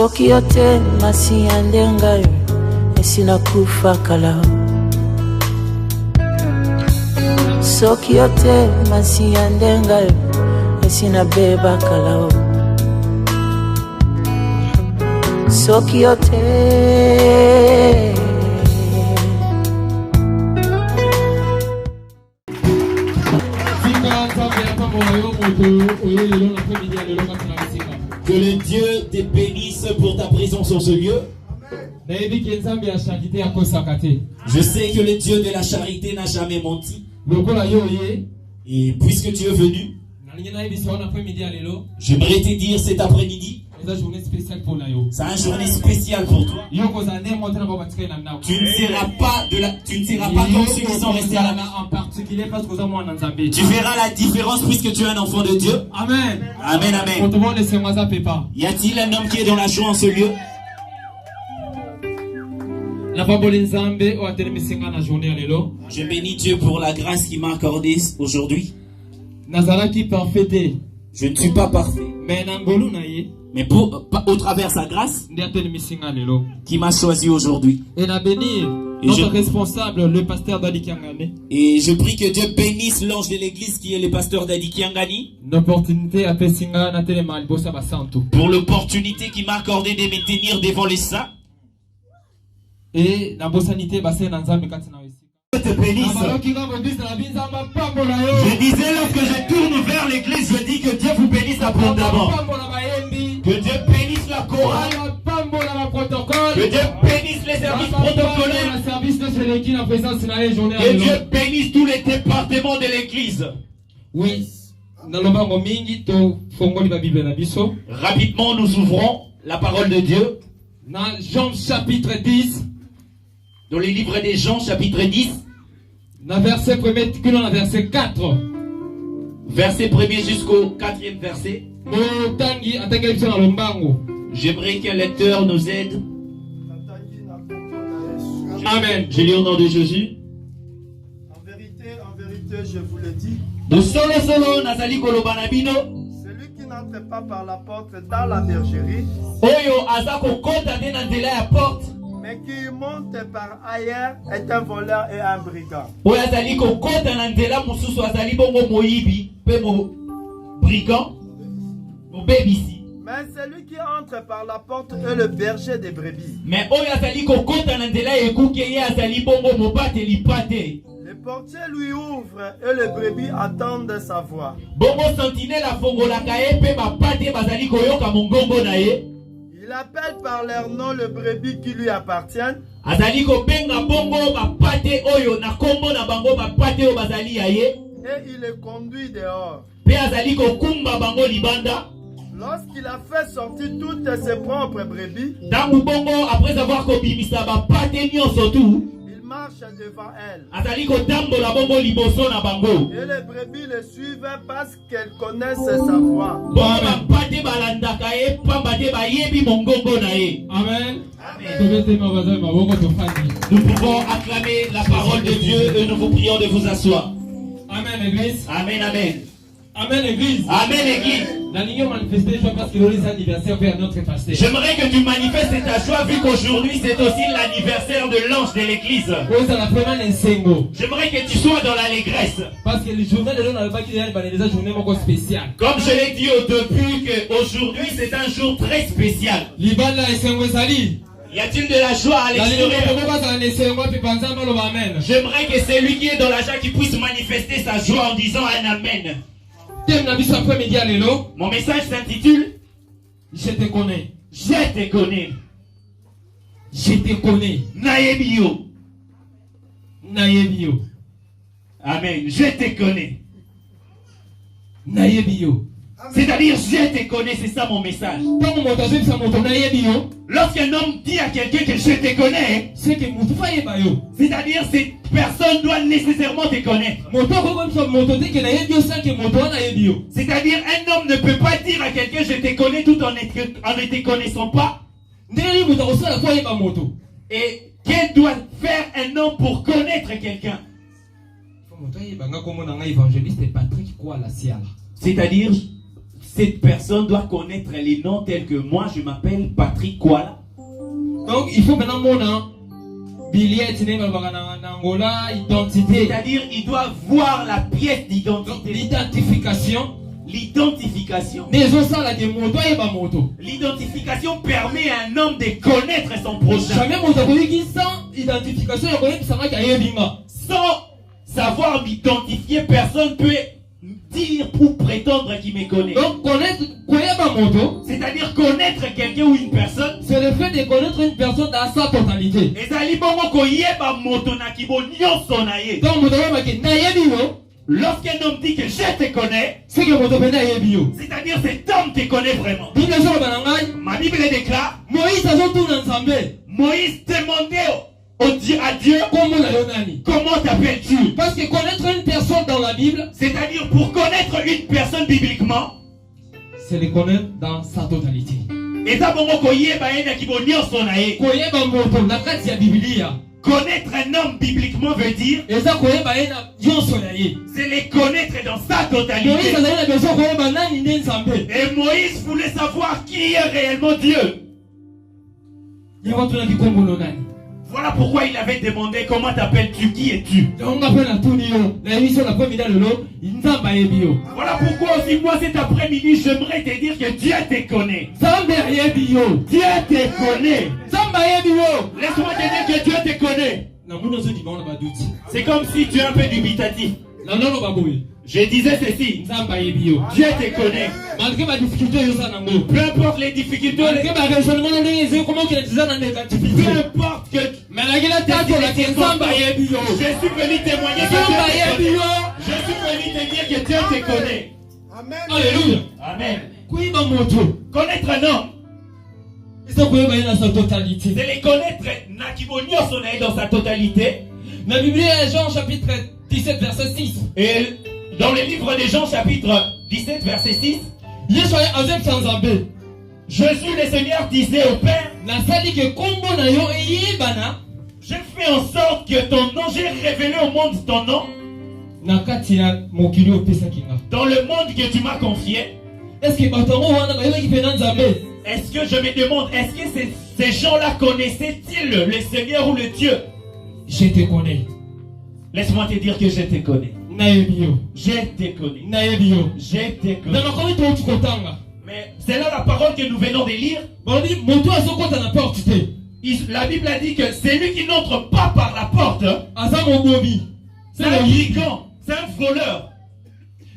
Soki yote masi yandenga esina kufa kalao. Soki yote masi yandenga esina beba kalao. Soki yote que le Dieu te bénisse pour ta présence en ce lieu. Je sais que le Dieu de la charité n'a jamais menti. Et puisque tu es venu, j'aimerais te dire cet après-midi, c'est une journée spéciale pour toi. Tu ne seras pas comme ceux qui sont restés à la main. Tu verras la différence puisque tu es un enfant de Dieu. Amen. Amen, amen. Y a-t-il un homme qui est dans la joie en ce lieu? Je bénis Dieu pour la grâce qu'il m'a accordée aujourd'hui. Je ne suis pas parfait, mais au travers sa grâce qui m'a choisi aujourd'hui. Et notre responsable, le pasteur Dadi Kiangani. Et je prie que Dieu bénisse l'ange de l'église qui est le pasteur Dadi Kiangani. Pour l'opportunité qu'il m'a accordée de me tenir devant les saints. Et la bossanité Dieu te bénisse. Je disais lorsque je tourne vers l'église, je dis que Dieu vous bénisse abondamment. Que Dieu bénisse la chorale. Que Dieu bénisse les services protocolaires. Que Dieu bénisse tous les départements de l'église. Oui. Rapidement, nous ouvrons la parole de Dieu. Dans Jean chapitre 10. Dans les livres des Jean chapitre 10. Dans verset 1er, dans verset 4. Verset 1er jusqu'au 4e verset. J'aimerais qu'un lecteur nous aide. Amen. Je lis au nom de Jésus. En vérité, je vous le dis. Celui qui n'entre pas par la porte dans la bergerie, mais qui monte par ailleurs est un voleur et un brigand. Mais celui qui entre par la porte est le berger des brebis. Le portier lui ouvre et les brebis attendent sa voix. Il appelle par leur nom le brebis qui lui appartiennent. Et il les conduit dehors. Lorsqu'il a fait sortir toutes ses propres brebis, il marche devant elles. Et les brebis le suivent parce qu'elles connaissent sa voix. Amen. Nous pouvons acclamer la parole de Dieu et nous vous prions de vous asseoir. Amen, Église. Amen, amen. Amen, Église. Amen, Église. J'aimerais que tu manifestes ta joie vu qu'aujourd'hui c'est aussi l'anniversaire de l'ange de l'église. J'aimerais que tu sois dans l'allégresse. Parce que les journées de l'on a pas des journées spéciales. Comme je l'ai dit au début qu'aujourd'hui c'est un jour très spécial. Y a-t-il de la joie à l'extérieur? J'aimerais que celui qui est dans la joie qui puisse manifester sa joie en disant un amen. Mon message s'intitule Je te connais. Je te connais. Je te connais. Naebio. Naebio. Amen. Je te connais. C'est-à-dire, je te connais, c'est ça mon message. Lorsqu'un homme dit à quelqu'un que je te connais, c'est-à-dire, cette personne doit nécessairement te connaître. C'est-à-dire, un homme ne peut pas dire à quelqu'un je te connais tout en ne te connaissant pas. Et qu'est-ce doit faire un homme pour connaître quelqu'un? C'est-à-dire, cette personne doit connaître les noms tels que moi, je m'appelle Patrick Kuala. Donc, il faut maintenant c'est-à-dire, il doit voir la pièce d'identité. L'identification. L'identification. L'identification permet à un homme de connaître son prochain. Sans savoir m'identifier, personne peut dire ou prétendre qu'il me connaît. Donc connaître c'est-à-dire connaître quelqu'un ou une personne, c'est le fait de connaître une personne dans sa totalité. Donc lorsqu'un homme dit que je te connais, c'est-à-dire cet homme te connaît vraiment. Ma Bible déclare, Moïse demandait à Dieu, comment t'appelles-tu? Parce que connaître une personne dans la Bible, c'est-à-dire pour connaître une personne bibliquement, c'est le connaître dans sa totalité. Connaître un homme bibliquement veut dire, c'est les connaître dans sa totalité. Et Moïse voulait savoir qui est réellement Dieu. Voilà pourquoi il avait demandé comment t'appelles-tu, qui es-tu? Voilà pourquoi aussi moi cet après-midi j'aimerais te dire que Dieu te connaît. Dieu te connaît. Laisse-moi te dire que Dieu te connaît. C'est comme si tu es un peu dubitatif. Je disais ceci, Dieu te connaît. Peu importe les difficultés, peu importe que je suis venu témoigner que Dieu te connaît. Je suis venu te dire que Dieu te connaît. Amen. Alléluia. Amen. Connaître un homme, c'est les connaître dans sa totalité. La Bible, Jean chapitre 17 verset 6. Et dans le livre de Jean chapitre 17 verset 6, Jésus le Seigneur disait au Père, je fais en sorte que ton nom, j'ai révélé au monde ton nom dans le monde que tu m'as confié. Est-ce que je me demande, est-ce que ces gens-là connaissaient-ils le Seigneur ou le Dieu? Je te connais. Laisse-moi te dire que je te connais. Je te connais. Je te connais. Mais c'est là la parole que nous venons de lire. La Bible a dit que celui qui n'entre pas par la porte, c'est un brigand, c'est un voleur.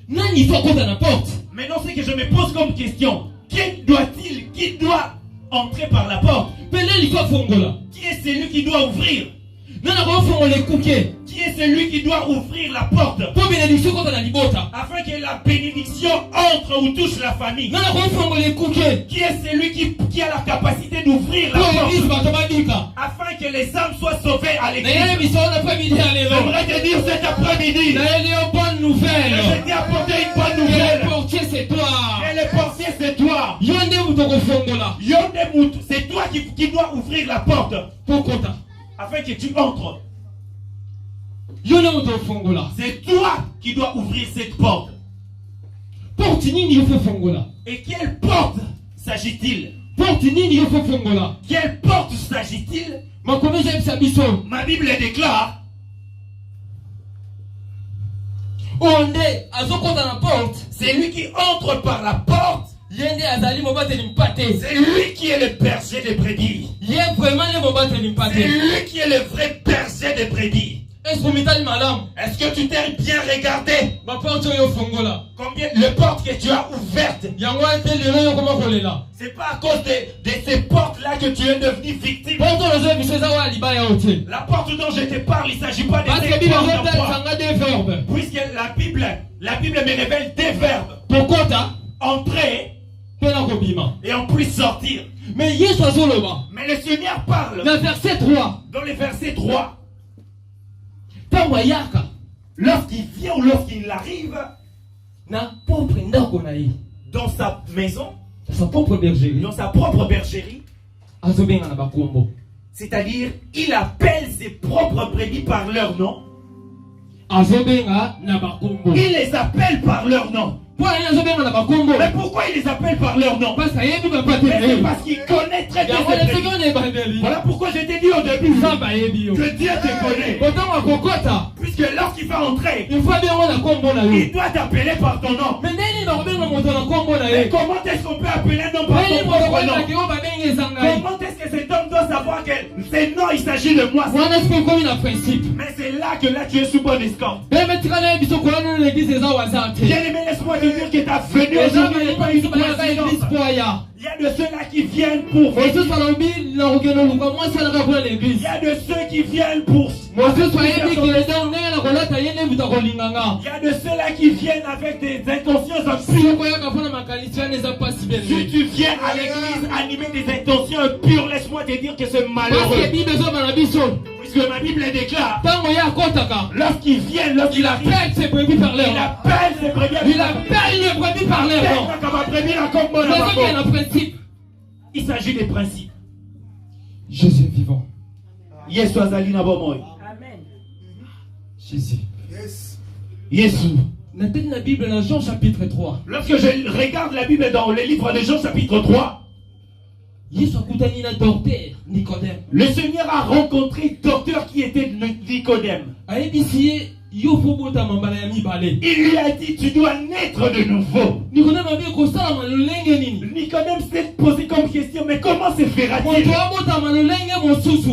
Maintenant, c'est que je me pose comme question, qui doit entrer par la porte? Qui est celui qui doit ouvrir? Qui est celui qui doit ouvrir la porte afin que la bénédiction entre ou touche la famille? Qui est celui qui a la capacité d'ouvrir la porte afin que les âmes soient sauvées à l'église? J'aimerais te dire cet après-midi, je t'ai apporté une bonne nouvelle. Le portier c'est toi. Et le portier c'est toi. C'est toi qui dois ouvrir la porte afin que tu entres. C'est toi qui dois ouvrir cette porte. Et quelle porte s'agit-il? Quelle porte s'agit-il? Ma Bible déclare, c'est lui qui entre par la porte. C'est lui qui est le berger des brebis. C'est lui qui est le vrai berger des brebis. Est-ce que tu t'es bien regardé? Combien de portes que tu as ouvertes? C'est pas à cause de ces portes-là que tu es devenu victime. La porte dont je te parle, il ne s'agit pas de ces portes. Puisque la Bible me révèle des verbes. Entrer et en plus sortir. Mais le Seigneur parle dans le verset 3. Lorsqu'il vient ou lorsqu'il arrive dans sa maison, dans sa propre bergerie, c'est-à-dire il appelle ses propres brebis par leur nom. Il les appelle par leur nom. Mais pourquoi il les appelle par leur nom? Parce qu'il connaît très bien ces brebis. Voilà pourquoi je t'ai dit au début que Dieu te connaît. Puisque lorsqu'il va entrer, il doit t'appeler par ton nom. Mais comment est-ce qu'on peut appeler un homme par son propre nom? Comment est-ce que cet homme doit savoir que c'est non, il s'agit de moi? Mais c'est là que tu es sous bonne escorte. Bien aimé, laisse-moi te dire que ta venue aujourd'hui n'est pas une coïncidence. Il y a de ceux-là qui viennent pour venir. Il y a de ceux qui viennent pour... Il y a de ceux-là qui viennent avec des intentions impures. Si tu viens à l'église animé des intentions impures, laisse-moi te dire que c'est malheureux. Puisque ma Bible déclare, lorsqu'il vient, lorsqu'il appelle ses brebis par leur nom. Il appelle les brebis par leur nom. Il s'agit des principes. Jésus est vivant. Yesu azali na bomoi. Amen. Jésus. Yesu. Maintenant la Bible dans Jean chapitre 3. Lorsque je regarde la Bible dans le livre de Jean chapitre 3, le Seigneur a rencontré docteur qui était Nicodème. Il lui a dit, tu dois naître de nouveau. Nicodème s'est posé comme question, mais comment se fera-t-il?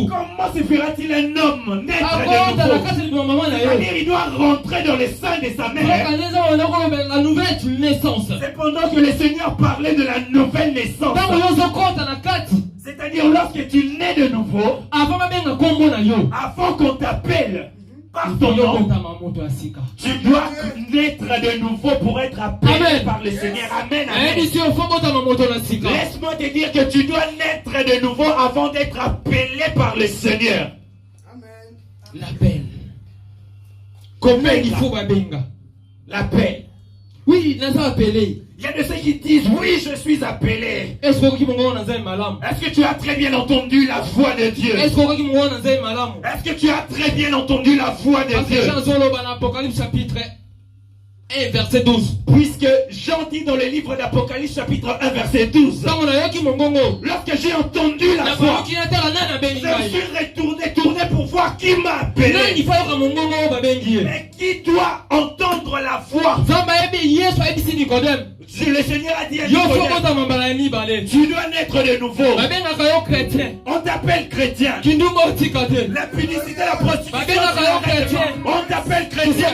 Comment se fera-t-il un homme naître de nouveau? C'est-à-dire, il doit rentrer dans le sein de sa mère. C'est pendant que le Seigneur parlait de la nouvelle naissance. C'est-à-dire, lorsque tu nais de nouveau, avant qu'on t'appelle par ton nom, tu dois naître de nouveau pour être appelé par le Seigneur. Amen. Amen. Laisse-moi te dire que tu dois naître de nouveau avant d'être appelé par le Seigneur. Amen. L'appel. Comment il faut l'appel? Oui, il a appelé. Il y a de ceux qui disent, oui, je suis appelé. Est-ce que tu as très bien entendu la voix de Dieu? Est-ce que tu as très bien entendu la voix de Dieu? Apocalypse chapitre 1, verset 12. Puisque Jean dit dans le livre d'Apocalypse chapitre 1, verset 12. Lorsque j'ai entendu la voix, je suis tourné pour voir qui m'a appelé. Mais qui doit entendre la voix? Le Seigneur a dit à Nicodème, tu dois naître de nouveau. On t'appelle chrétien. La publicité, la prostitution, on t'appelle chrétien.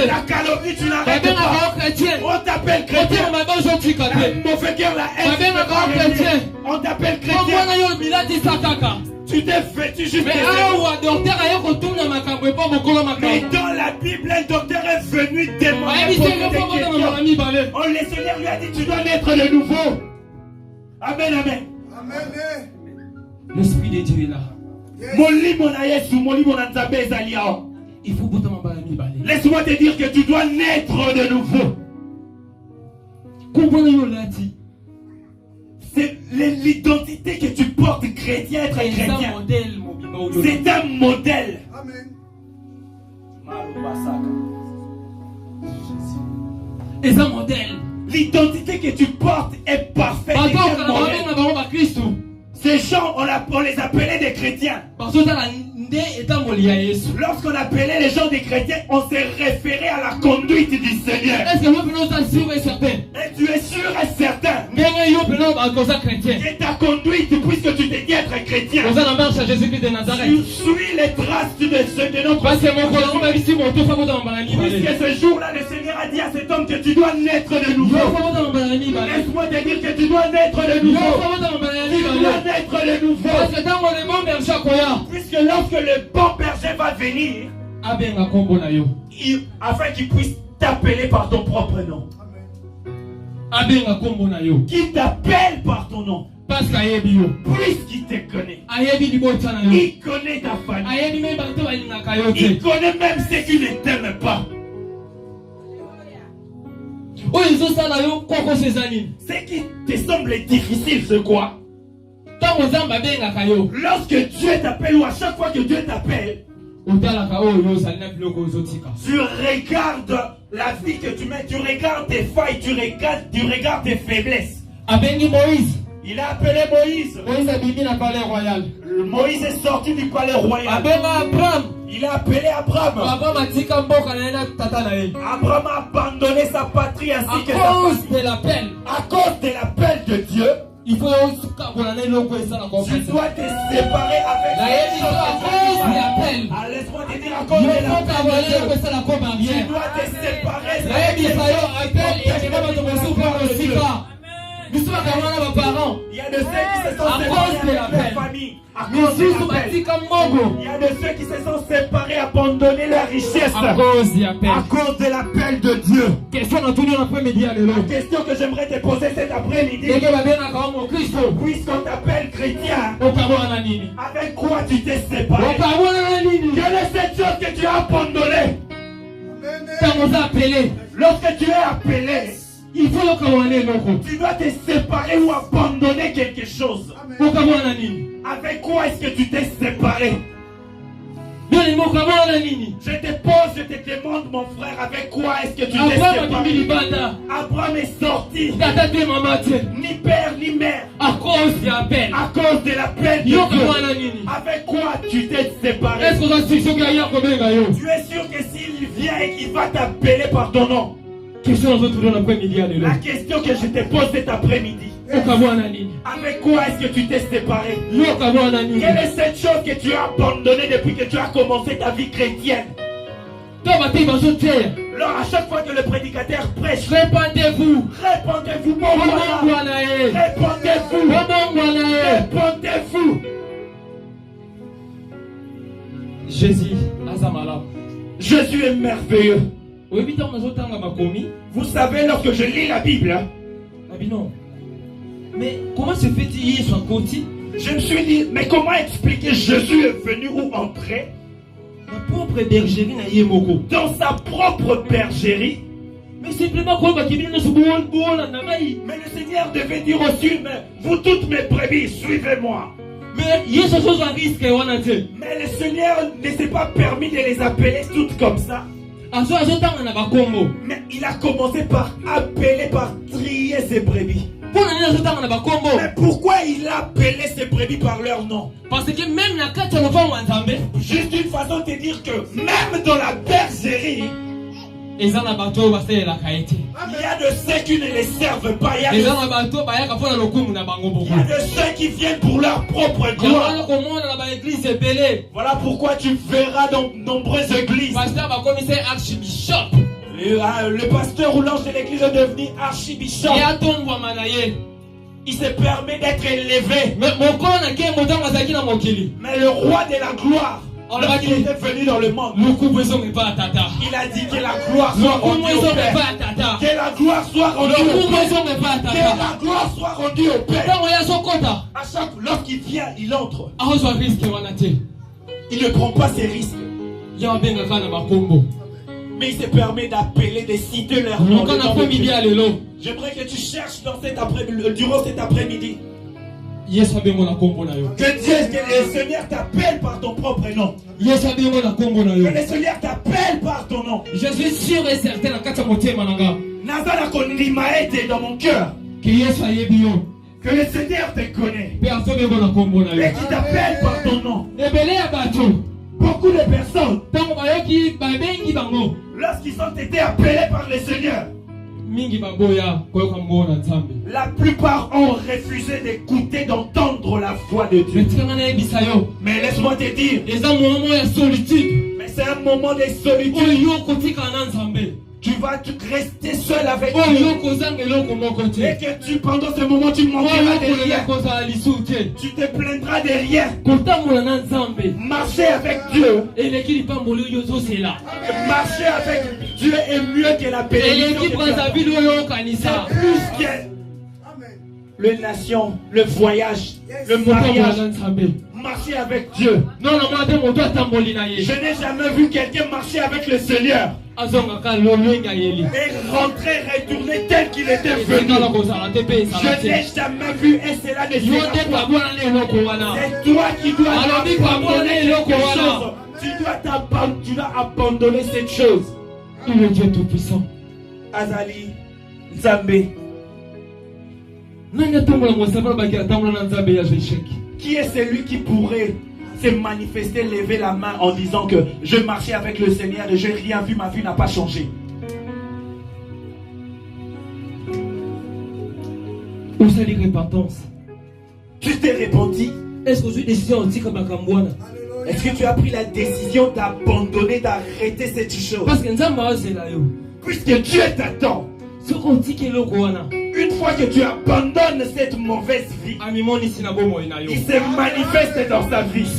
La calomnie, tu n'arrêtes pas. On t'appelle chrétien. La mauvaise guerre, la haine, on t'appelle chrétien. Tu t'es fait, tu juste. Mais dans la Bible, un docteur est venu demander. Le Seigneur lui a dit, tu dois naître de nouveau. Amen, amen. Amen. L'Esprit de Dieu est là. Il faut laisse-moi te dire que tu dois naître de nouveau. C'est l'identité que tu portes, chrétien, être chrétien. C'est un modèle. Amen. C'est un modèle. L'identité que tu portes est parfaite. Ces gens, on les appelait des chrétiens. Lorsqu'on appelait les gens des chrétiens, on s'est référé à la conduite du Seigneur. Et tu es sûr et certain Et t'a conduit puisque tu t'es dit être chrétien. Tu suis les traces de notre puisque ce jour-là, le Seigneur a dit à cet homme que tu dois naître de nouveau. Laisse-moi te dire que tu dois naître de nouveau. Tu dois naître de nouveau. Puisque lorsque le bon berger va venir, afin qu'il puisse t'appeler par ton propre nom. Qu'il t'appelle par ton nom. Puisqu'il te connaît. Il connaît ta famille. Il connaît même ceux qui ne t'aiment pas. Ce qui te semble difficile, c'est quoi? Lorsque Dieu t'appelle ou à chaque fois que Dieu t'appelle, tu regardes la vie que tu mets, tu regardes tes failles, tu regardes tes faiblesses. Il a appelé Moïse. Moïse est sorti du palais royal. Il a appelé Abraham. Abraham a abandonné sa patrie ainsi que sa famille. À cause de l'appel de Dieu, tu dois te séparer avec laisse-moi te dire à cause de l'appel de Dieu. Tu dois te séparer avec il y a de ceux qui se sont séparés avec leur famille à cause de l'appel. Il y a de ceux qui se sont séparés, abandonné leur richesse à cause de l'appel de Dieu. La question que j'aimerais te poser cet après-midi, puisqu'on t'appelle chrétien, avec quoi tu t'es séparé? Quelle est cette chose que tu as abandonnée? Lorsque tu es appelé, il faut tu dois te séparer ou abandonner quelque chose. Avec quoi est-ce que tu t'es séparé? Je te pose, je te demande, mon frère, avec quoi est-ce que tu t'es séparé? Abraham est sorti, ni père ni mère, à cause de l'appel de Dieu. Avec quoi tu t'es séparé? Tu es sûr que s'il vient et qu'il va t'appeler par ton nom? La question que je te pose cet après-midi, avec quoi est-ce que tu t'es séparé? Quelle est cette chose que tu as abandonnée depuis que tu as commencé ta vie chrétienne? Alors à chaque fois que le prédicateur prêche, répandez-vous, répandez-vous, répandez-vous. Jésus est merveilleux. Vous savez, lorsque je lis la Bible, mais comment se fait-il son côté? Je me suis dit, mais comment expliquer Jésus est venu ou entré dans sa propre bergerie? Mais simplement quoi, mais le Seigneur devait dire aussi, mais vous toutes mes brebis, suivez-moi. Mais il y a ce chose à risque. Mais le Seigneur ne s'est pas permis de les appeler toutes comme ça. Mais il a commencé par appeler, par trier ses brebis. Mais pourquoi il a appelé ses brebis par leur nom? Parce que même la carte juste une façon de dire que même dans la bergerie, il y a de ceux qui ne les servent pas. Il y a de ceux qui viennent pour leur propre gloire. Voilà pourquoi tu verras dans nombreuses églises le pasteur ou l'ange de l'église est devenu archibishop. Il se permet d'être élevé. Mais le roi de la gloire, il était venu dans le monde, il a dit que la gloire soit rendue au Père. Que la gloire soit rendue au Père. Que la gloire soit rendue au Père. À chaque lorsqu'il vient, il entre. Il ne prend pas ses risques. Mais il se permet d'appeler, de citer leur nom. J'aimerais que tu cherches dans durant cet après-midi. Que Dieu, que le Seigneur t'appelle par ton propre nom. Que le Seigneur t'appelle par ton nom. Je suis sûr et certain dans mon cœur. Que le Seigneur te connaît. Et qui t'appelle par ton nom. Beaucoup de personnes, lorsqu'ils ont été appelés par le Seigneur, La plupart ont refusé d'écouter, d'entendre la voix de Dieu. Mais laisse-moi te dire, mais c'est un moment de solitude. Tu vas rester seul avec Dieu. Et que tu, pendant ce moment, tu manqueras de rien. Tu te plaindras de rien. Marcher avec Dieu. Marcher avec Dieu est mieux que la bénédiction. C'est plus que les nations, le voyage, le mariage. Marcher avec Dieu. Je n'ai jamais vu quelqu'un marcher avec le Seigneur et rentrer, retourner tel qu'il était venu. Je n'ai jamais vu et cela ne sera pas. C'est toi qui dois abandonner quelque chose. Tu dois abandonner cette chose. Il est Dieu Tout-Puissant. Azali, Nzambe. Qui est celui qui pourrait se manifester, lever la main en disant que je marchais avec le Seigneur et je n'ai rien vu, ma vie n'a pas changé? Où c'est les repentance? Tu t'es repenti? Est-ce que tu décides aussi comme un Cambouana? Est-ce que tu as pris la décision d'abandonner, d'arrêter cette chose? Parce que c'est là. Puisque Dieu t'attend. Une fois que tu abandonnes cette mauvaise vie, il se manifeste dans sa vie. Si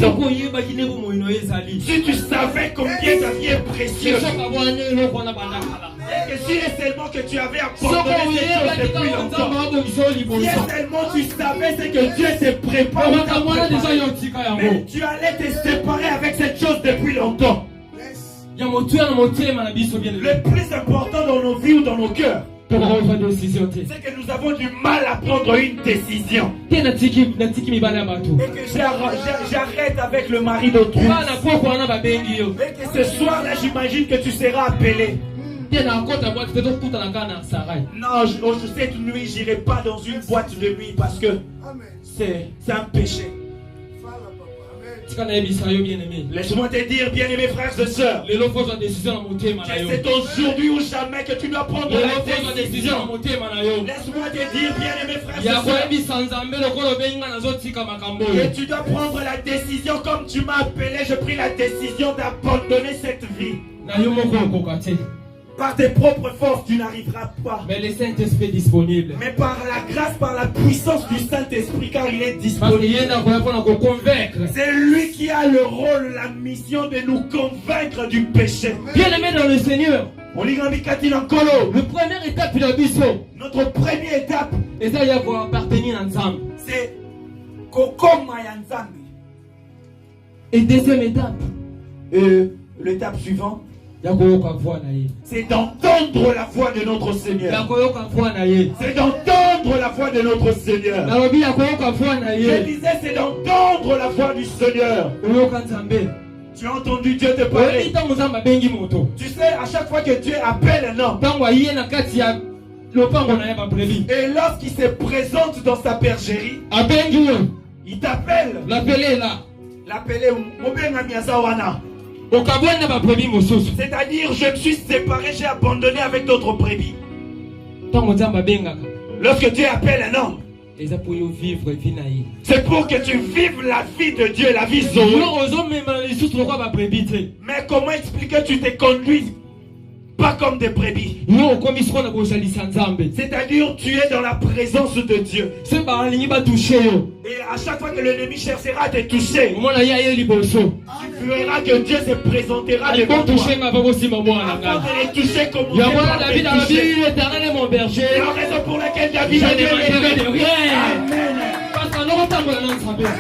tu savais combien ta vie est précieuse, et que si seulement que tu avais abandonné cette chose depuis longtemps, si seulement tu savais ce que Dieu te prépare, mais tu allais te séparer avec cette chose depuis longtemps. Le plus important dans nos vies ou dans nos cœurs, c'est que nous avons du mal à prendre une décision. Et que j'arrête avec le mari d'autrui. Et que ce soir-là, j'imagine que tu seras appelé. Non, cette nuit, j'irai pas dans une boîte de nuit parce que c'est un péché. Laisse-moi te dire, bien-aimés frères et sœurs, c'est aujourd'hui ou jamais que tu dois prendre la décision. Laisse-moi te dire, bien-aimés frères et sœurs, que tu dois prendre la décision comme tu m'as appelé. Je pris la décision d'abandonner cette vie. Par tes propres forces, tu n'arriveras pas. Mais le Saint-Esprit est disponible. Mais par la grâce, par la puissance du Saint-Esprit, car il est disponible. C'est lui qui a le rôle, la mission de nous convaincre du péché. Bien-aimé dans le Seigneur, le première étape de la mission, notre première étape, c'est Kokoma Yanzambe. Et deuxième étape, l'étape suivante, c'est d'entendre la voix de notre Seigneur. C'est d'entendre la voix de notre Seigneur. Je disais, c'est d'entendre la voix du Seigneur. Tu as entendu Dieu te parler. Tu sais, à chaque fois que Dieu appelle un homme, et lorsqu'il se présente dans sa bergerie, il t'appelle. L'appeler c'est-à-dire, je me suis séparé, j'ai abandonné avec d'autres brebis. Lorsque Dieu appelle un homme, c'est pour que tu vives la vie de Dieu, la vie Zoé. Mais comment expliquer que tu t'es conduit pas comme des brebis? C'est-à-dire, tu es dans la présence de Dieu. Et à chaque fois que l'ennemi cherchera à te toucher, tu verras que Dieu se présentera devant toi. Afin de les toucher comme on touché. C'est la raison pour laquelle David a dit Amen.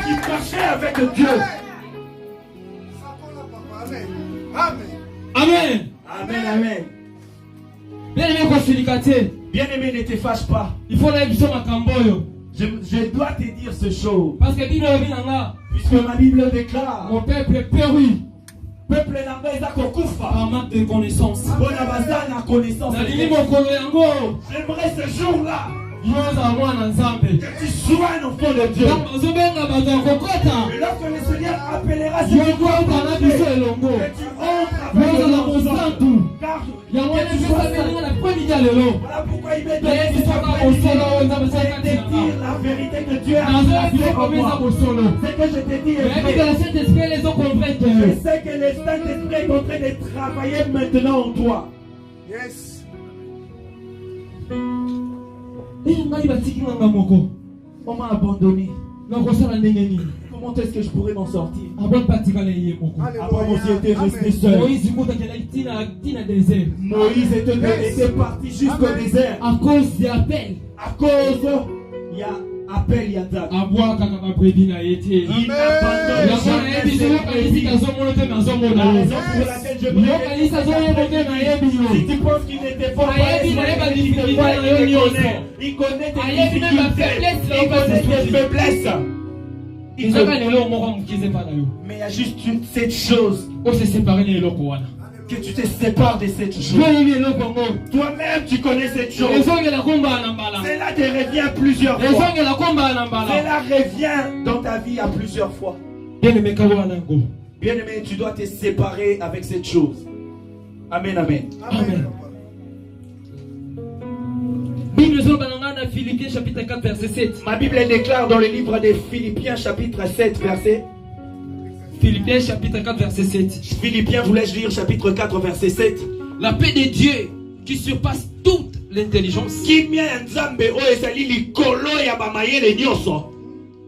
Il marchait avec Dieu. Amen. Amen, amen. Bien-aimé, ne te fâche pas. Il faut la vision à Camboyo. Je dois te dire ce chose. Parce que puisque ma Bible déclare, mon peuple est péri. Peuple nanga eza kokufa. Par manque de connaissance. Bona baza na connaissance. J'aimerais ce jour-là que tu sois un enfant de Dieu. Et lorsque le Seigneur appellera ce que tu entres avec le car voilà pourquoi il m'est donné de dire la vérité que Dieu a placée en moi. C'est que je te dis, je sais que le Saint-Esprit est en train de travailler maintenant en toi. Yes. On m'a abandonné. Comment est-ce que je pourrais m'en sortir? Après Moïse était resté seul. Moïse était parti jusqu'au désert. À cause, il y a appel, il y a Zach. Il n'abandonne jamais ses brebis. La raison pour laquelle je prie, si tu penses qu'il n'était pas il connaît tes difficultés, il connaît tes faiblesses. Mais il y a juste cette chose que tu te sépares de cette chose. Toi-même tu connais cette chose. Cela te revient plusieurs fois. Cela revient dans ta vie à plusieurs fois. Bien-aimé, tu dois te séparer avec cette chose. Amen, amen. Amen. Philippiens chapitre 4 verset 7. Ma Bible déclare dans le livre des Philippiens chapitre 7 verset. Philippiens chapitre 4 verset 7. Philippiens, voulais-je lire chapitre 4 verset 7. La paix de Dieu qui surpasse toute l'intelligence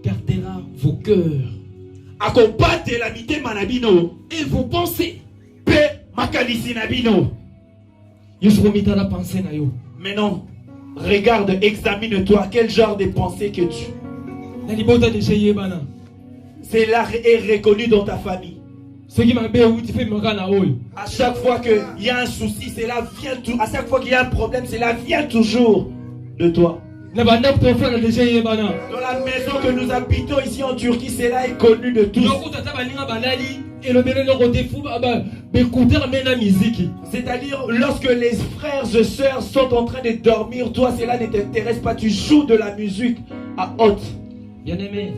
gardera vos cœurs et vos pensées. Maintenant, regarde, examine-toi quel genre de pensée que tu. Cela est reconnu dans ta famille. À chaque fois qu'il y a un souci, cela vient tout. À chaque fois qu'il y a un problème, cela vient toujours de toi. Dans la maison que nous habitons ici en Turquie, cela est connu de tous. C'est-à-dire, lorsque les frères et sœurs sont en train de dormir, toi, cela ne t'intéresse pas. Tu joues de la musique à haute. Bien-aimé.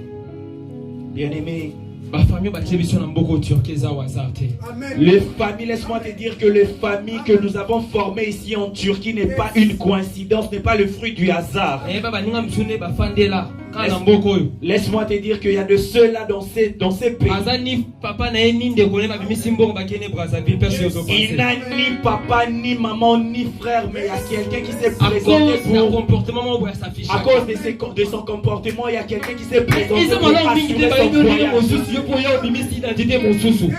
Bien-aimé. Ma famille, les familles, laisse-moi te dire que les familles que nous avons formées ici en Turquie n'est pas une coïncidence, n'est pas le fruit du hasard. Laisse-moi te dire qu'il y a de ceux-là dans ces pays. Il n'a ni papa, ni maman, ni frère, mais il y a quelqu'un qui s'est présenté pour... À cause de son comportement, il y a quelqu'un qui s'est présenté pour assurer son voyage.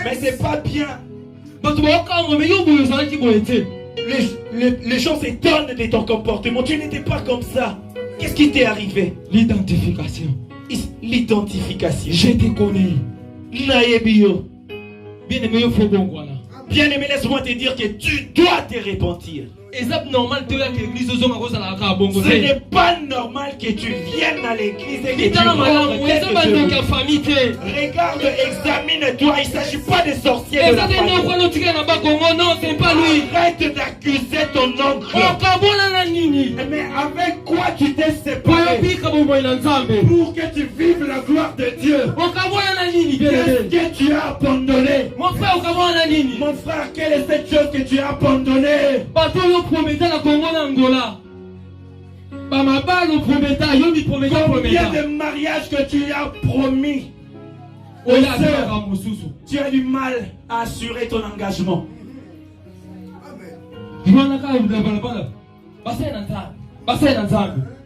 Mais c'est pas bien. Les gens s'étonnent de ton comportement. Tu n'étais pas comme ça. Qu'est-ce qui t'est arrivé? L'identification. L'identification. Je te connais. Naebio. Bien-aimé, il faut bon voilà. Bien-aimé, laisse-moi te dire que tu dois te repentir. Ce n'est pas normal que tu viennes à l'église et que tu rentres. Regarde, examine-toi. Il ne s'agit pas de sorciers de la famille. Non, c'est pas lui. Arrête d'accuser ton oncle. Mais avec quoi tu t'es séparé? Pour que tu vives la gloire de Dieu. Qu'est-ce que tu as abandonné? Mon frère, quelle est cette chose que tu as abandonnée? Combien de mariages que tu as promis? Tu as du mal à assurer ton engagement.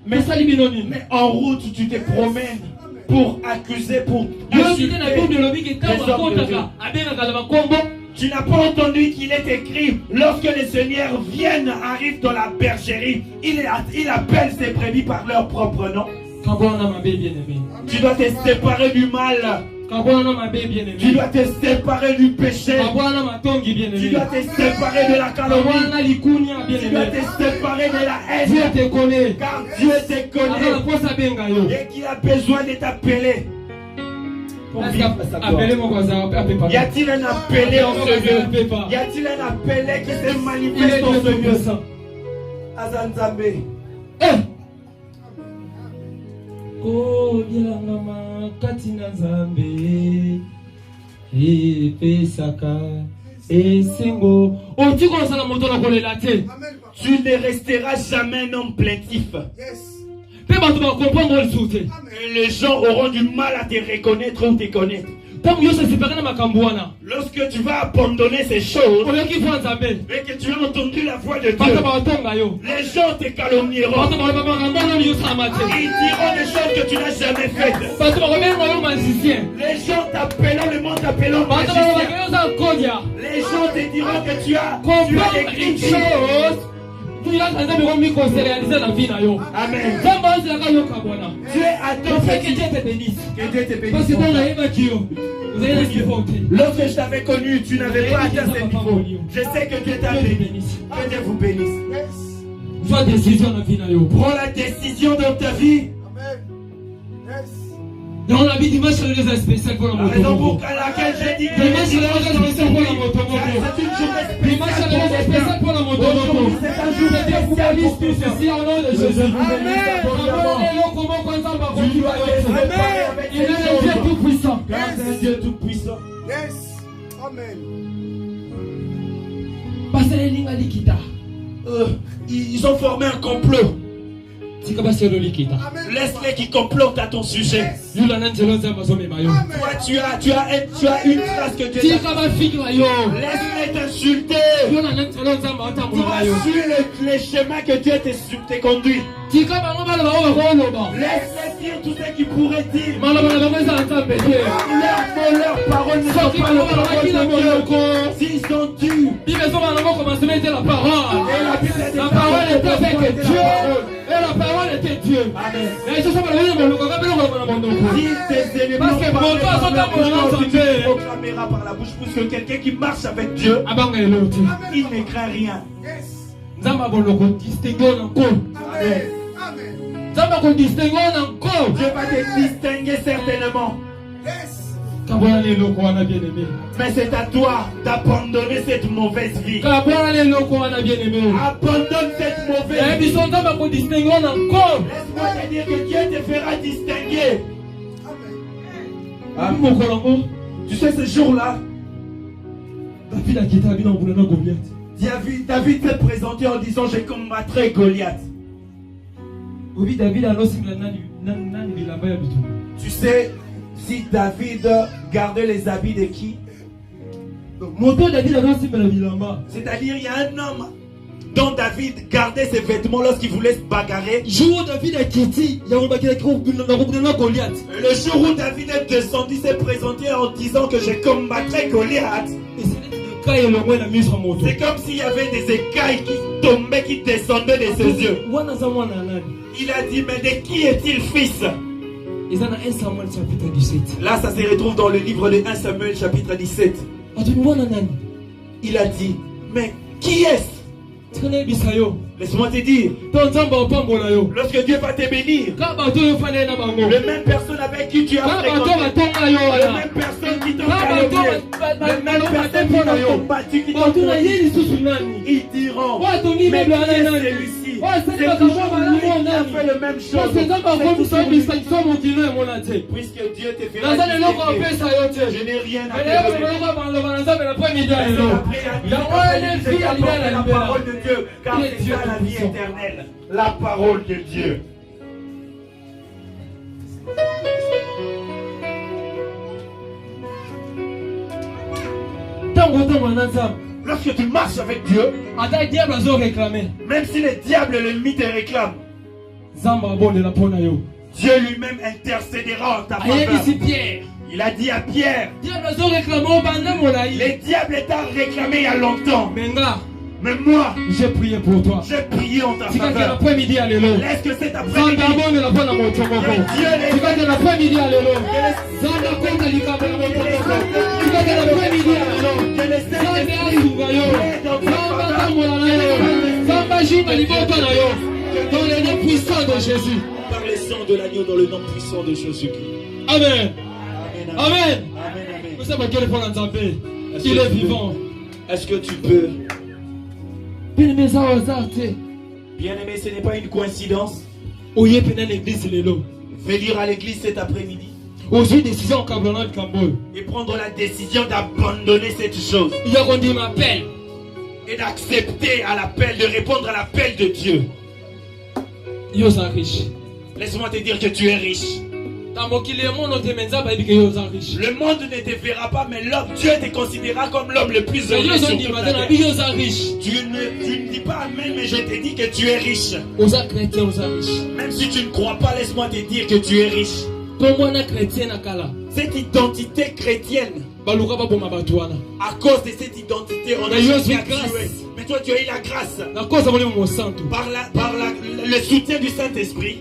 Mais en route, tu te promènes pour accuser, pour insulter les hommes de Dieu. Tu n'as pas entendu qu'il est écrit, lorsque les seigneurs viennent, arrivent dans la bergerie, il appelle ses brebis par leur propre nom. Tu dois te séparer du mal. Tu dois te séparer du péché. Tu dois te séparer de la calomnie. Tu dois te séparer de la haine. Car Dieu te connaît et qu'il a besoin de t'appeler. Y a-t-il un appelé en ce lieu? Y a-t-il un appelé qui se manifeste en ce lieu? Azanzambe. Tu ne resteras jamais un homme plaintif. Pe bato ba comprendre le soute. Et les gens auront du mal à te reconnaître ou te connaître. Tango yo se séparer na makambo wana. Lorsque tu vas abandonner ces choses Oyo ki fwa nzambe. et que tu as entendu la voix de Bato Dieu, ba tonga yo. les gens te calomnieront. Bato ba ba ngamba yo sa mate. Ils diront des choses que tu n'as jamais faites. Bato ba benga yo magicien. Les gens t'appelleront, le monde t'appelleront Bato ba magicien. yo sa kodia. Les gens te diront que tu as Comprendre écrit une chose. Tu as nzambe ko mi ko se réaliser la vie na yo. Amen. Zamba c'est la ka yo kabona. Tu es à ton Que petit. Dieu te bénisse. Que Dieu te Parce que bénisse. dans la Eva Kio, vous avez la kifote. Lorsque je t'avais connu, tu n'avais pas atteint ce niveau. Je sais que Dieu t'a béni. Que Dieu vous bénisse. Sois décision dans la vie na yo. Prends la décision dans ta vie. Dans la vie dimanche c'est une spécial pour la La moto. raison pour laquelle j'ai dit que Dimanche c'est une spécial pour la moto. c'est une journée Dimanche c'est une spéciale. spécial pour la moto. Aujourd'hui, c'est un jour spécial pour tout ceci au nom de Jésus. Amen. Il est le Dieu tout puissant. Car c'est un Dieu tout puissant. Yes. Amen. Parce que les lignes à l'ikita. Ils ont formé un complot. C'est comme ça le likita. Laisse-les qui complotent à ton sujet. You la nanzelo zamba zome mayo. Toi, tu as une trace que Dieu Si t'a. kaba figure yo. Laisse-les t'insulter. Yo la nanzelo zamba otambo mayo. Suis les chemins que Dieu t'est conduit. Si kaba ngoma ba o ba ba. Laisse-les dire tout ce qu'ils pourraient dire. Mala bala ba za nzambe ye. Leurs paroles ne sont pas le parole de Dieu. S'ils sont durs. Bible so bana mo commencer mettre la parole. Et la Bible dit La parole est avec Dieu. Et la parole était Dieu. Amen. Mais je sais pas le monde ko ka belo ko na mondo. Si tes ennemis Parce que ont parlé mon par toi, la son bouche, temps, tu mon proclameras par la bouche, puisque quelqu'un qui marche avec Dieu, Abanga eloti. il ne craint rien. Nzamba boloko distinguer encore. Amen. Nzamba ko distinguer encore. Dieu va te distinguer certainement. Kabona le loko wana bien aimé. Mais c'est à toi d'abandonner cette mauvaise vie. Kabona le loko wana bien aimé. Abandonne cette Et mauvaise vie. puis son nzamba ko distinguer encore. Laisse-moi te dire que Dieu te fera distinguer. Ah mokolango. Tu sais, ce jour-là, David a quitté Abina Boulana Goliath. David s'est présenté en disant: je combattrai Goliath. Obi David a losi nani bilamba ya bitu. Tu sais, si David gardait les habits de qui? Moto David a losi bilamba. C'est-à-dire, il y a un homme dont David gardait ses vêtements lorsqu'il voulait se bagarrer. Jour David a quitté, il y a un bakila ko Boulana Goliath. Le jour où David est descendu, s'est présenté en disant que je combattrai Goliath. Et c'est le cas et le moins la mise en moto. C'est comme s'il y avait des écailles qui tombaient, qui descendaient de ses yeux. Wana za mwana nani. Il a dit: mais de qui est-il fils? Ils en a 1 Samuel chapitre 17. Là, ça se retrouve dans le livre de 1 Samuel chapitre 17. Atuni wana nani. Il a dit: mais qui est-ce? Tikane bisayo. Laisse-moi te dire, Ton nzamba opambola yo. lorsque Dieu va te bénir, Ka bato yo fane na bango. les mêmes personnes avec qui tu as Ka bato fréquenté, batonga yo les wana. mêmes personnes qui t'ont Ka calomnié, bato les mêmes personnes qui t'ont combattu, qui t'ont bato na trahi, yeli susu nani. ils diront: Wa tongi mais mebla qui na est nani. celui-ci? Wa C'est c'est toujours pas lui qui a nani. fait le même chose. Parce que nzamba ko C'est biso toujours bisa lui. so mokilo e mona te. Puisque Dieu te fera Naza le loko distinguer, opesa yo te. je n'ai rien à Mais te leo donner. loko baloba na nzambe na premier dia C'est lelo. après la vie, Ya wana c'est fi alibela la libela. parole de Dieu, car Il est c'est Dieu ça la vie tout-puissant. éternelle, la parole de Dieu. Tango na nzambe. Lorsque tu marches avec Dieu, Ata diable azo réclamer. même si les diables et l'ennemi te réclament, Nzamba abondela pona yo. Dieu lui-même intercédera en ta faveur. Ayebisi Pierre. Il a dit à Pierre: Diable azo réclamer au banda molai. les diables t'ont réclamé il y a longtemps, Menga, mais moi, j'ai prié pour toi. j'ai prié en ta Tika que faveur. l'après-midi à l'élo. Laisse que cet Zanda après-midi, abondela pona mochomoko. Tika que l'après-midi à l'élo. Zanda konga likaba na mochomoko. Tika que l'après-midi à l'élo. que les Zanda Saint-Esprit asuga yo. Zanda tambola na yo. Zanda jimba libota na yo. Dans le nom puissant de Jésus. par le sang de l'agneau, dans le nom puissant de Jésus-Christ. Amen. Amen. Amen. Amen. Amen. Vous savez quel est le Nzambe? Est-ce que Il est tu peux- vivant. Est-ce que tu peux? Bien-aimé ça au hasard. Bien-aimé, ce n'est pas une coïncidence. Oye pena l'église lelo. Venir à l'église cet après-midi Aujourd'hui décision kablona de Kamboy. et prendre la décision d'abandonner cette chose. Il y a qu'on dit m'appelle. et d'accepter à l'appel, de répondre à l'appel de Dieu. Laisse-moi te dire que tu es riche. Le monde ne te verra pas, mais Dieu te considérera comme l'homme le plus heureux sur toute la terre. Tu ne dis pas amen, mais je te dis que tu es riche. Même si tu ne crois pas, laisse-moi te dire que tu es riche. Cette identité chrétienne, à cause de cette identité, on a choisi à tuer. Mais toi, tu as eu la grâce par le soutien du Saint-Esprit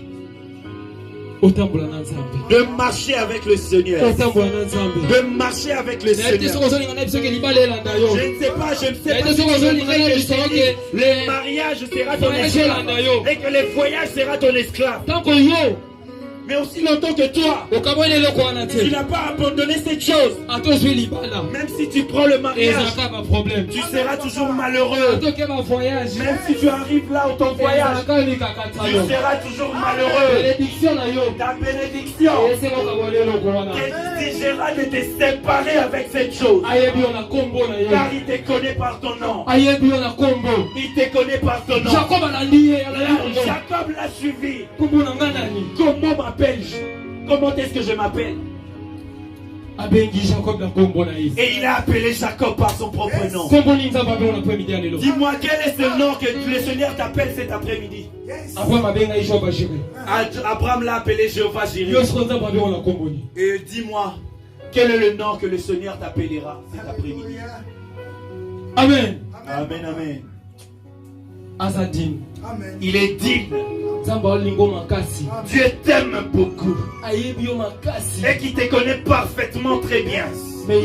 de marcher avec le Seigneur. De marcher avec le Seigneur. Je ne sais pas, le mariage sera ton esclave et que le voyage sera ton esclave. Mais aussi longtemps que toi, tu n'as pas abandonné cette chose. Même si tu prends le mariage, tu seras toujours malheureux. Même si tu arrives là où ton voyage, tu seras toujours malheureux. Ta bénédiction t'exigera de te séparer avec cette chose. Car il te connaît par ton nom. Il te connaît par ton nom. Jacob l'a suivi. Comment m'appelle-je? Comment est-ce que je m'appelle? Et il a appelé Jacob par son propre nom. Dis-moi, quel est ce nom que le Seigneur t'appelle cet après-midi? Abraham l'a appelé Jéhovah Jireh. Et dis-moi, quel est le nom que le Seigneur t'appellera cet après-midi? Amen. Amen, amen. Il est digne. Dieu t'aime beaucoup et qui te connaît parfaitement très bien. Mais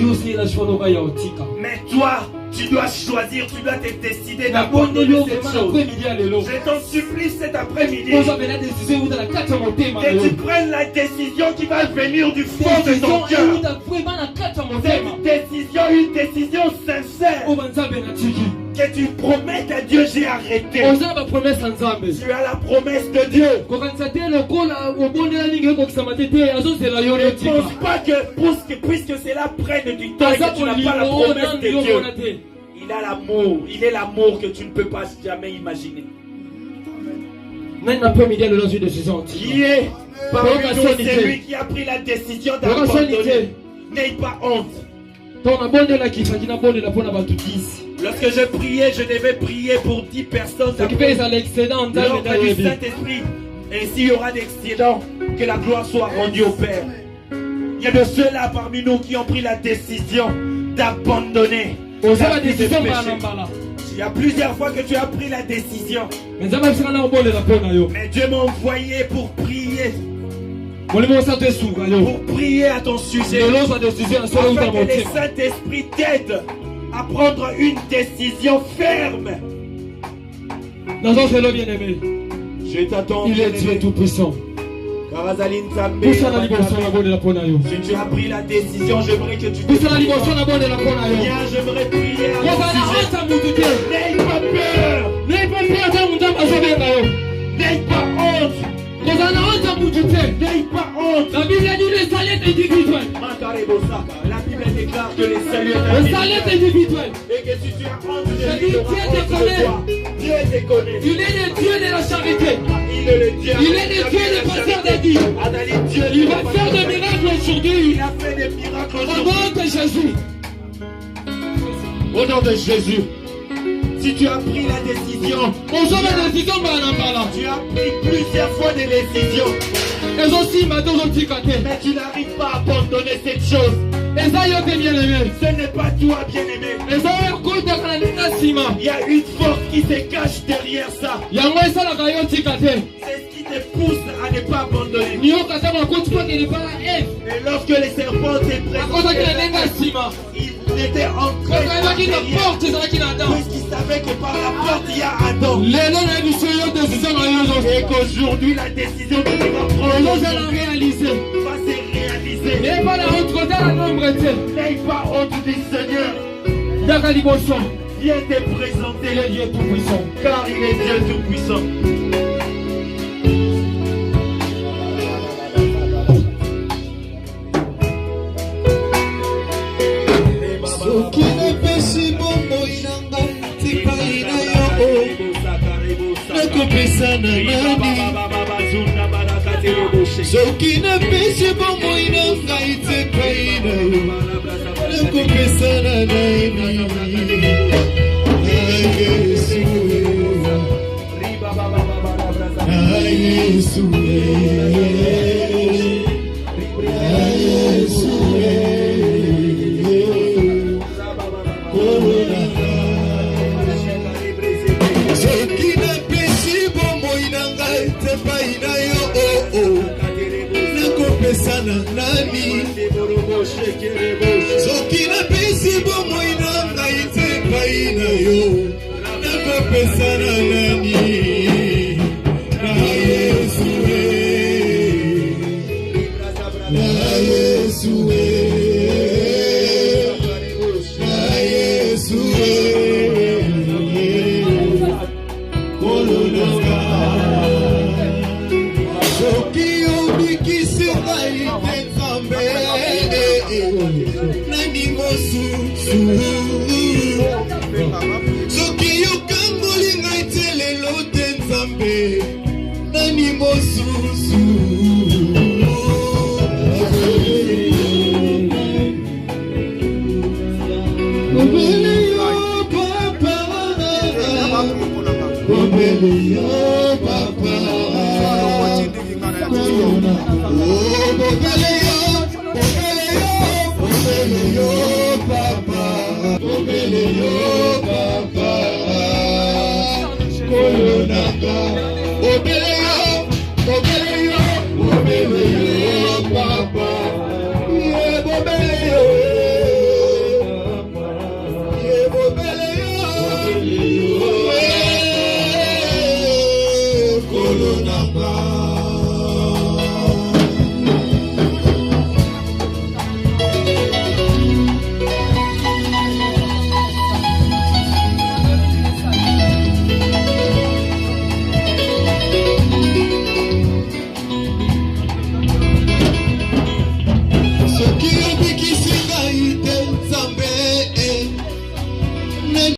toi, tu dois choisir, tu dois te décider d'abandonner cette chose. Je t'en supplie cet après-midi que tu prennes la décision qui va venir du fond de ton cœur. Une décision sincère. Que tu promettes à Dieu, j'ai arrêté. Tu as la promesse de Dieu. Ne pense pas que puisque cela prenne du temps et que tu n'as pas la promesse de Dieu. Il a l'amour. Il est l'amour que tu ne peux pas jamais imaginer. Qui est parmi nous celui qui a pris la décision d'abandonner? N'aie pas honte. Lorsque je priais, je devais prier pour 10 personnes. L'ordre du Saint-Esprit. Et s'il y aura d'excédent, que la gloire soit rendue au Père. Il y a de ceux-là parmi nous qui ont pris la décision d'abandonner. Il y a plusieurs fois que tu as pris la décision. Mais Dieu m'a envoyé pour prier. Pour prier à ton sujet. Afin que le Saint-Esprit t'aide à prendre une décision ferme. Je t'attends. Il est Dieu tout-puissant. Si tu as pris la décision, j'aimerais que tu te viens, j'aimerais prier à ton sujet. N'aie pas peur. N'aie pas honte. N'aie pas honte. La Bible déclare que les saluts est individuel. Et que si tu as honte de lui, Dieu te connaît. Il est le Dieu de la charité. Il est le Dieu de pasteur de Dieu. Il va faire des miracles aujourd'hui. Il a fait des miracles au nom de Jésus. Au nom de Jésus. Si tu as pris la décision, tu as pris plusieurs fois des décisions, mais tu n'arrives pas à abandonner cette chose. Ce n'est pas toi, bien-aimé. Il y a une force qui se cache derrière ça. C'est ce qui te pousse à ne pas abandonner. Et lorsque les serpents te présentent, il était entré puisqu'il savait que par la porte il y a Adam. Et qu'aujourd'hui la décision que tu vas prendre va se réaliser. N'aie pas honte du Seigneur. Viens te présenter le Dieu tout-puissant, car il est Dieu tout-puissant. Soki nepesi bombo inanga tika nakopesa na nani soki napesi bomoi na ngai te epai na yo nakopesa na nani Yesu Yesu soki napesi bomoi na ngai te epai na yo nakopesa na nani soki napesi bomoi na ngai te epai na yo nakopesa na nani na Yesu na Yesu na Yesu kolonaka soki obikisi ngai te Nzambe nani mosusu soki yokangoli ngai te lelo te Nzambe nani mosusu obele yo papa obele yo papa obele yo papa obele yo papa kolonaka obele